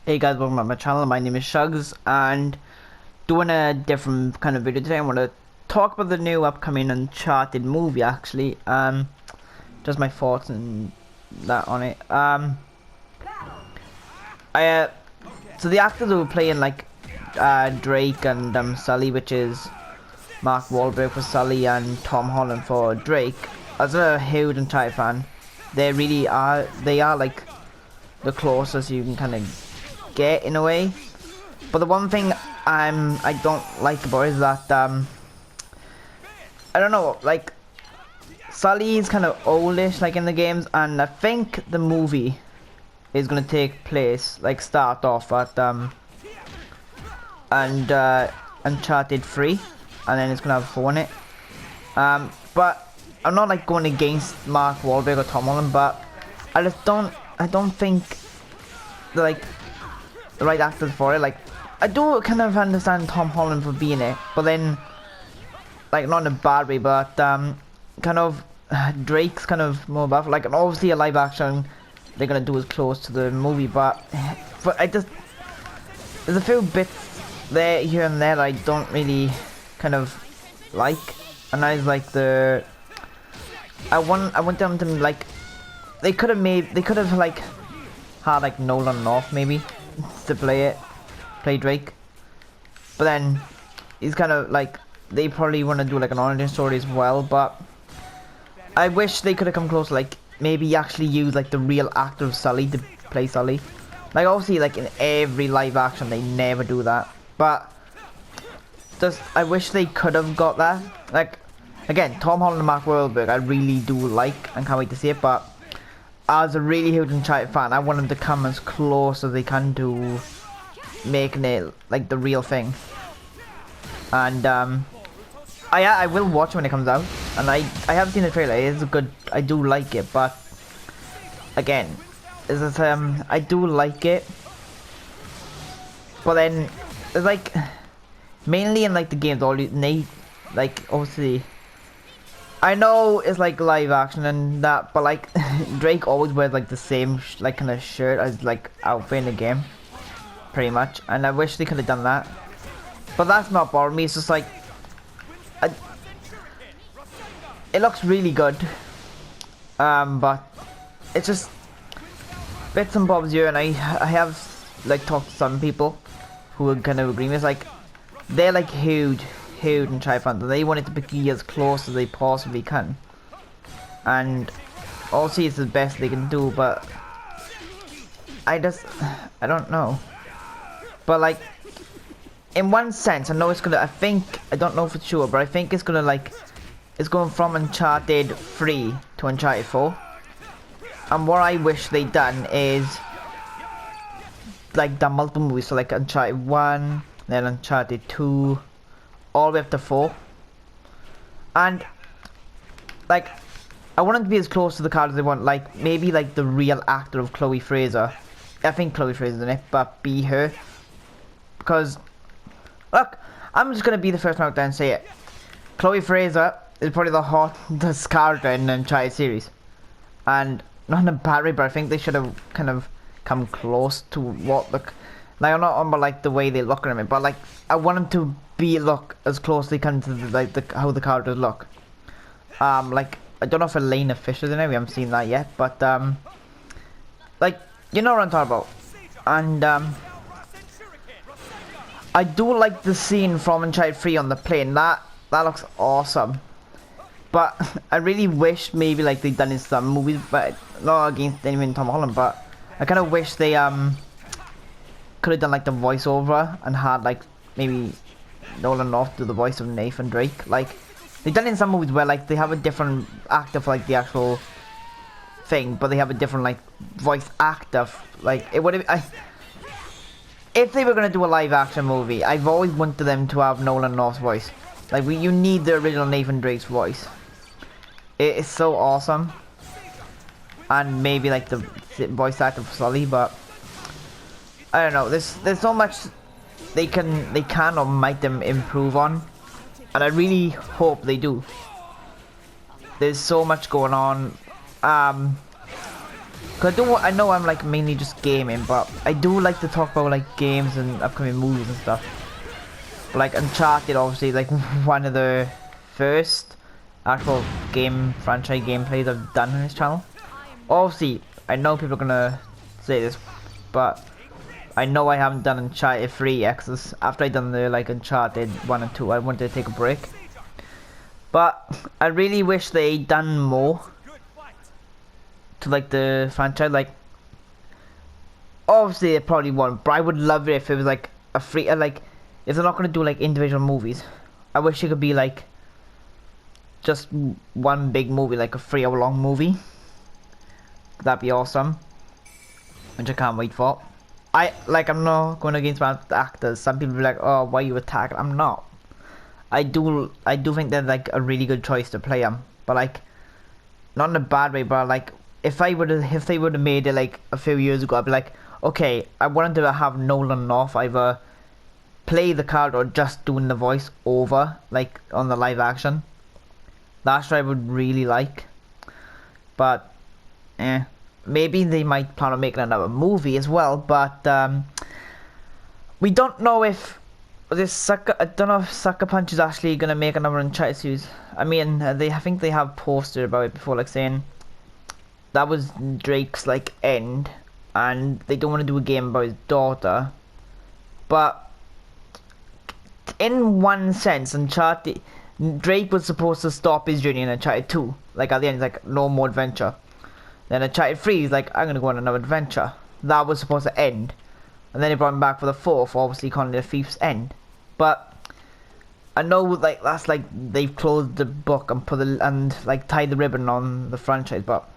Hey guys, welcome back to my channel. My name is Shugs, and doing a different kind of video today. I want to talk about the new upcoming Uncharted movie. Actually, just my thoughts and that on it. So the actors who were playing Drake and Sully, which is Mark Wahlberg for Sully and Tom Holland for Drake. As a huge Uncharted fan, they really are. They are like the closest you can kind of get in a way. But the one thing I don't like about it is that I don't know, like Sully is kind of oldish like in the games, and I think the movie is gonna take place start off at Uncharted 3, and then it's gonna have 4 in it. But I'm not like going against Mark Wahlberg or Tom Holland, but I don't think they're the right actors for it. Like, I do kind of understand Tom Holland for being it, but then not in a bad way, but kind of Drake's kind of more buff. And obviously a live action they're gonna do as close to the movie, but there's a few bits there here and there that I don't really kind of like, and I was like I want them to they could have had Nolan North maybe to play Drake, but then he's kind of they probably want to do an origin story as well. But I wish they could have come close, maybe actually use the real actor of Sully to play Sully. Obviously in every live action they never do that, but just I wish they could have got that. Again, Tom Holland and Mark Wahlberg I really do like and can't wait to see it, but as a really huge Uncharted fan, I want them to come as close as they can to making it the real thing. And I will watch when it comes out, and I haven't seen the trailer. It is good. I do like it, but again, I do like it, but then it's mainly in the games all you need, obviously. I know it's live action and that, but Drake always wears the same kind of shirt as outfit in the game, pretty much. And I wish they could have done that, but that's not bothering me. It's just it looks really good, but it's just bits and bobs here. And I have talked to some people who are kind of agree with me. They're huge and try fun, and they want it to be as close as they possibly can, and obviously it's the best they can do. But I don't know, but in one sense I know it's gonna, I don't know for sure, but I think it's gonna it's going from Uncharted 3 to Uncharted 4. And what I wish they'd done is done multiple movies, so Uncharted 1, then Uncharted 2, all the way up to 4. And I want them to be as close to the card as they want, maybe the real actor of Chloe Fraser. I think Chloe Fraser's in it, but be her, because look, I'm just gonna be the first one out there and say it. Chloe Fraser is probably the hottest character in the Uncharted series, and not in a bad way, but I think they should have kind of come close to what I'm not on about the way they look at it, but I want them to look as close as they can to how the characters look. I don't know if Elena Fisher's in it, we haven't seen that yet, but you know what I'm talking about. And I do like the scene from Uncharted 3 on the plane. That looks awesome. But I really wish maybe they'd done in some movies, but not against anyone Tom Holland, but I kind of wish they could have done the voiceover and had maybe Nolan North do the voice of Nathan Drake. They've done it in some movies where they have a different actor for the actual thing, but they have a different voice actor. It would have, if they were gonna do a live action movie, I've always wanted them to have Nolan North's voice. You need the original Nathan Drake's voice. It is so awesome. And maybe the voice actor for Sully, but I don't know. There's so much they can or might them improve on, and I really hope they do. There's so much going on. Cause I know I'm like mainly just gaming, but I do like to talk about like games and upcoming movies and stuff. But like Uncharted, obviously, like one of the first actual game franchise gameplays I've done on this channel. Obviously, I know people are gonna say this, but I know I haven't done Uncharted 3 yet, 'cause after I done the like Uncharted 1 and 2, I wanted to take a break. But I really wish they done more to like the franchise. Like obviously they probably won't, but I would love it if it was like a free like if they're not gonna do like individual movies. I wish it could be like just one big movie, like a 3-hour long movie. That'd be awesome, which I can't wait for. I'm not going against the actors. Some people be like, oh, why you attack? I'm not. I do think they're like a really good choice to play them, but like not in a bad way. But like if they would have made it like a few years ago, I'd be like, okay, I wanted to have Nolan North either play the card or just doing the voice over like on the live action. That's what I would really like. But maybe they might plan on making another movie as well. But we don't know if I don't know if Sucker Punch is actually gonna make another Uncharted series. I mean, I think they have posted about it before, like saying that was Drake's like end, and they don't want to do a game about his daughter. But in one sense, Uncharted, Drake was supposed to stop his journey in Uncharted 2. Like at the end, he's like, no more adventure. Then Uncharted 3, he's like, I'm gonna go on another adventure. That was supposed to end. And then they brought him back for the 4th, obviously calling it a Thief's End. But I know like that's like they've closed the book and like tied the ribbon on the franchise, but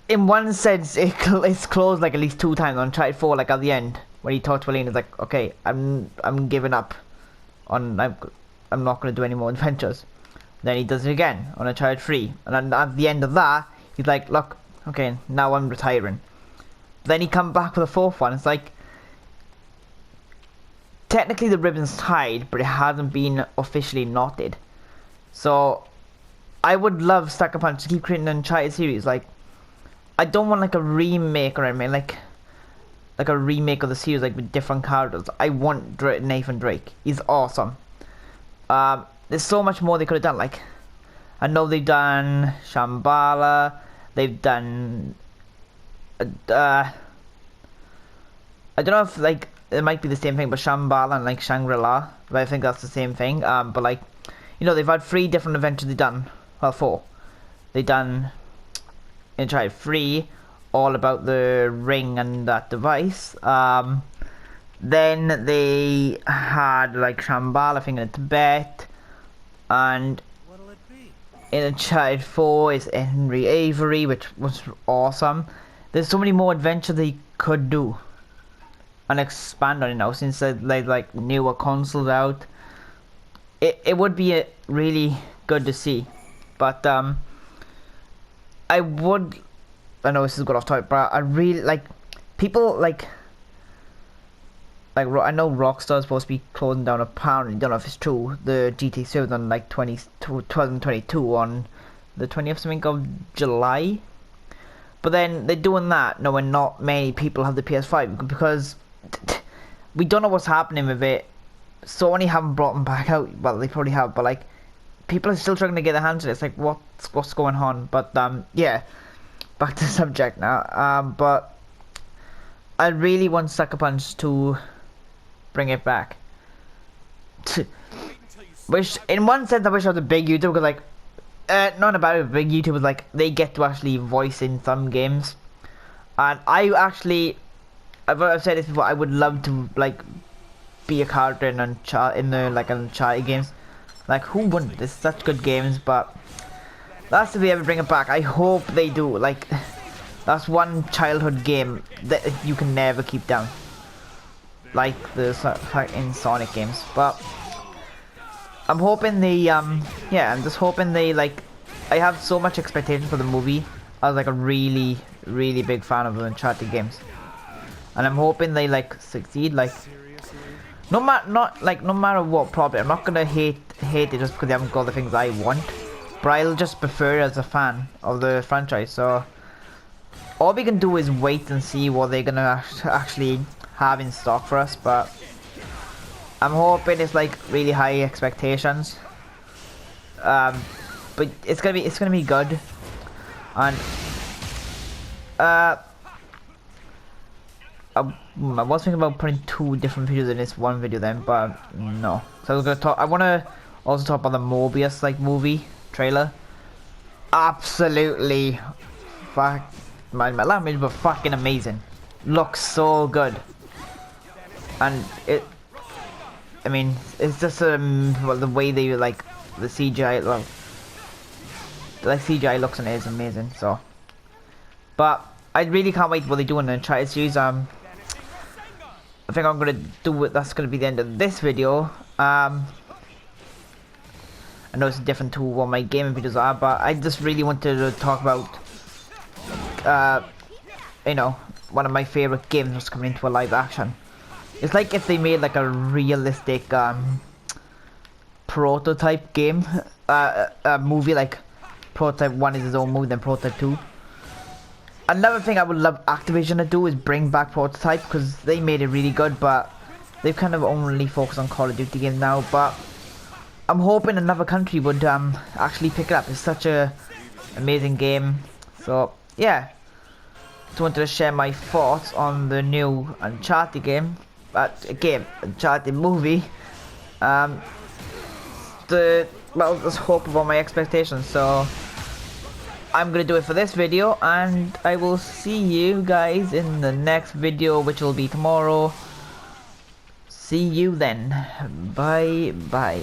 in one sense it's closed like at least 2 times. On Uncharted 4, like at the end when he talked to Elaine, it's like, okay, I'm giving up on I'm not gonna do any more adventures. Then he does it again on Uncharted 3, and then at the end of that he's like, look, okay, now I'm retiring. Then he come back for the 4th one. It's like technically the ribbon's tied, but it hasn't been officially knotted. So I would love Sucker Punch to keep creating an Uncharted series. Like I don't want like a remake or anything, like a remake of the series like with different characters. I want Nathan Drake. He's awesome. There's so much more they could have done. Like I know they've done Shambhala, they've done I don't know if like it might be the same thing, but Shambhala and like Shangri-La, but I think that's the same thing. But like, you know, they've had 3 different adventures they've done. Well, 4. They've done Uncharted 3, all about the ring and that device. Then they had like Shambhala, I think, in Tibet, and in Uncharted 4 is Henry Avery, which was awesome. There's so many more adventures they could do and expand on it now since they like newer consoles out. It would be really good to see, but I know this is good off topic, but I really like people like I know Rockstar is supposed to be closing down apparently, don't know if it's true, the GTA series on like 2022 on the 20th something of July. But then they're doing that knowing not many people have the PS5 because we don't know what's happening with it. Sony haven't brought them back out. Well, they probably have, but like people are still trying to get their hands on it. It's like what's going on? But yeah, back to the subject now. But I really want Sucker Punch to bring it back. Which in one sense I wish I was a big YouTuber, because like not about it, big YouTubers, like they get to actually voice in some games, and I've said this before, I would love to like be a character in Uncharted games. Like who wouldn't? There's such good games, but that's if they ever bring it back. I hope they do. Like that's one childhood game that you can never keep down, like the in Sonic games. But I'm hoping they I'm just hoping they like, I have so much expectation for the movie. I was like a really big fan of the Uncharted games, and I'm hoping they like succeed. Like no matter what, probably I'm not gonna hate it just because they haven't got the things I want, but I'll just prefer it as a fan of the franchise. So all we can do is wait and see what they're gonna actually have in stock for us, but I'm hoping it's like really high expectations. But it's gonna be good. And I was thinking about putting 2 different videos in this one video then, but no. So I was gonna talk. I wanna also talk about the Mobius like movie trailer. Absolutely, fuck my language, but fucking amazing. Looks so good, and I mean, it's just well, the way they like the CGI. Well, like CGI looks on it is amazing. So, but I really can't wait what they do in the Uncharted series. I think I'm gonna do it. That's gonna be the end of this video. I know it's different to what my gaming videos are, but I just really wanted to talk about, you know, one of my favorite games was coming into a live action. It's like if they made like a realistic prototype game, a movie like Prototype 1 is his own movie, then Prototype 2. Another thing I would love Activision to do is bring back Prototype, because they made it really good, but they've kind of only focused on Call of Duty games now. But I'm hoping another country would actually pick it up. It's such a amazing game. So yeah, just wanted to share my thoughts on the new Uncharted game. Uncharted movie. Well, just hope about my expectations. So I'm gonna do it for this video, and I will see you guys in the next video, which will be tomorrow. See you then. Bye bye.